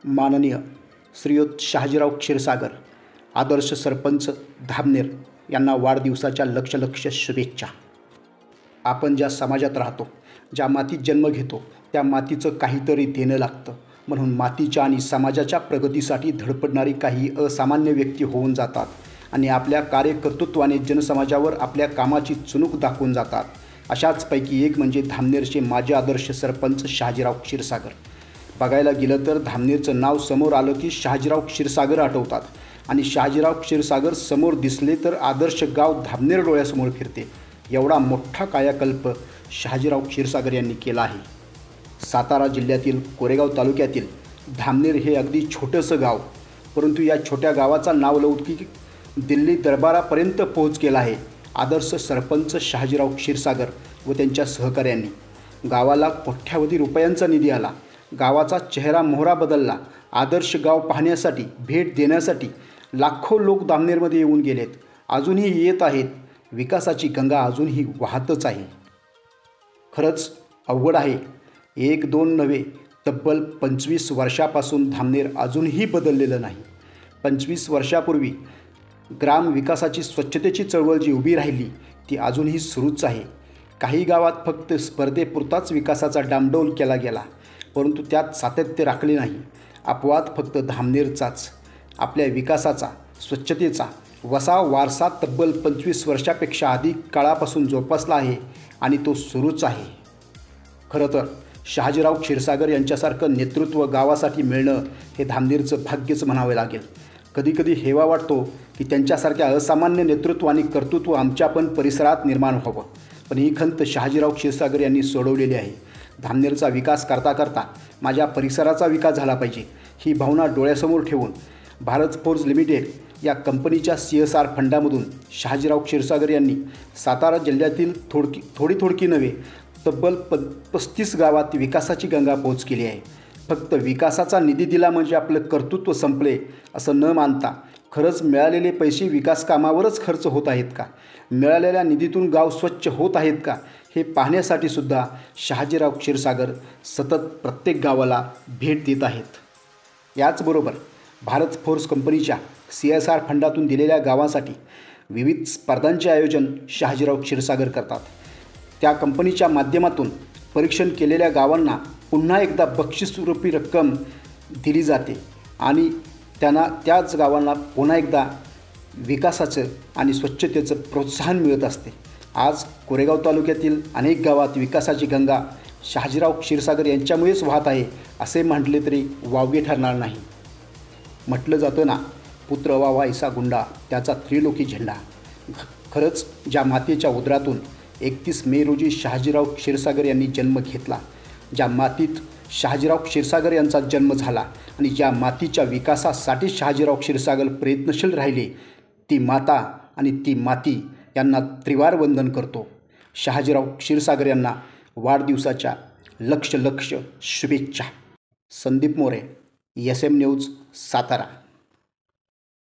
माननीय श्रीयुत शहाजीराव क्षीरसागर आदर्श सरपंच धामनेर यांना वाढदिवसाच्या लक्ष शुभेच्छा। आपण ज्या समाजात राहतो, ज्या मातीत जन्म घेतो, त्या मातीचं काहीतरी देणं लागतं, म्हणून मातीच्या आणि समाजाच्या प्रगतीसाठी धडपडणारी काही असामान्य व्यक्ती होऊन जातात आणि आपल्या कार्यकर्तृत्वाने जनसमाजावर आपल्या कामाची चुणूक दाखवून जातात। अशाचपैकी एक म्हणजे धामनेरचे माजी आदर्श सरपंच शहाजीराव क्षीरसागर। बघायला गेलं तर धामनेरचं नाव समोर आलं की शहाजीराव क्षीरसागर आठवतात आणि शहाजीराव क्षीरसागर समोर दिसले तर आदर्श गाव धामनेर डोळ्यासमोर फिरते। एवढा मोठा कायाकल्प शहाजीराव क्षीरसागर यांनी केला आहे। सातारा जिल्ह्यातील कोरेगाव तालुक्यातील धामनेर हे अगदी छोटंसं गाव, परंतु या छोट्या गावाचा नावलौकिक दिल्ली दरबारापर्यंत पोहोच केला आहे आदर्श सरपंच शहाजीराव क्षीरसागर व त्यांच्या सहकाऱ्यांनी। गावाला कोट्यावधी रुपयांचा निधी आला, गावाचा चेहरा मोहरा बदलला। आदर्श गाव पाहण्यासाठी, भेट देण्यासाठी लाखो लोक धामनेरमध्ये येऊन गेलेत, अजूनही येत आहेत। विकासाची गंगा अजूनही वाहतच आहे। खरंच अवघड आहे, एक दोन नव्हे, तब्बल 25 वर्षापासून धामनेर अजूनही बदललेलं नाही। 25 वर्षापूर्वी ग्रामविकासाची स्वच्छतेची चळवळ जी उभी राहिली ती अजूनही सुरूच आहे। काही गावात फक्त स्पर्धेपुरताच विकासाचा डामडौल केला गेला, परंतु त्यात सातत्य राखले नाही। अपवाद फक्त धामनेरचाच। आपल्या विकासाचा, स्वच्छतेचा वसा वारसा तब्बल 25 वर्षापेक्षा अधिक काळापासून जोपासला आहे आणि तो सुरूच आहे। खरं तर शहाजीराव क्षीरसागर यांच्यासारखं नेतृत्व गावासाठी मिळणं हे धामनेरचं भाग्यच म्हणावे लागेल। कधीकधी हेवा वाटतो की त्यांच्यासारख्या असामान्य नेतृत्व आणि कर्तृत्व आमच्या पण परिसरात निर्माण व्हावं, पण ही खंत शहाजीराव क्षीरसागर यांनी सोडवलेली आहे। धामनेरचा विकास करता करता माझ्या परिसराचा विकास झाला पाहिजे, ही भावना डोळ्यासमोर ठेवून भारत फोर्ज लिमिटेड या कंपनीच्या CSR फंडामधून शहाजीराव क्षीरसागर यांनी सातारा जिल्ह्यातील थोडी नव्हे, तब्बल 35 गावात विकासाची गंगा पोच केली आहे। फक्त विकासाचा निधी दिला म्हणजे आपलं कर्तृत्व संपले असं न मानता, खरंच मिळालेले पैसे विकास कामावरच खर्च होत आहेत का, मिळालेल्या निधीतून गाव स्वच्छ होत आहेत का, हे पाहण्यासाठी सुद्धा शहाजीराव क्षीरसागर सतत प्रत्येक गावाला भेट देत आहेत। याचबरोबर भारत फोर्स कंपनीच्या CSR फंडातून दिलेल्या गावांसाठी विविध स्पर्धांचे आयोजन शहाजीराव क्षीरसागर करतात। त्या कंपनीच्या माध्यमातून परीक्षण केलेल्या गावांना पुन्हा एकदा बक्षीसरूपी रक्कम दिली जाते आणि त्यांना त्याच गावांना पुन्हा एकदा विकासाचं आणि स्वच्छतेचं प्रोत्साहन मिळत असते। आज कोरेगाव तालुक्यातील अनेक गावात विकासाची गंगा शहाजीराव क्षीरसागर यांच्यामुळेच वाहत आहे असे म्हटले तरी वावगे ठरणार नाही। म्हटलं जातं ना, पुत्र वावा ऐसा गुंडा त्याचा त्रिलोकी झेंडा। खरंच ज्या मातीच्या उदरातून 31 मे रोजी शहाजीराव क्षीरसागर यांनी जन्म घेतला, ज्या मातीत शहाजीराव क्षीरसागर यांचा जन्म झाला आणि ज्या मातीच्या विकासासाठी शहाजीराव क्षीरसागर प्रयत्नशील राहिले, ती माता आणि ती माती यांना त्रिवार वंदन करतो। शहाजीराव क्षीरसागर यांना वाढदिवसाच्या लक्ष शुभेच्छा। Sandeep More, SM news, Satara.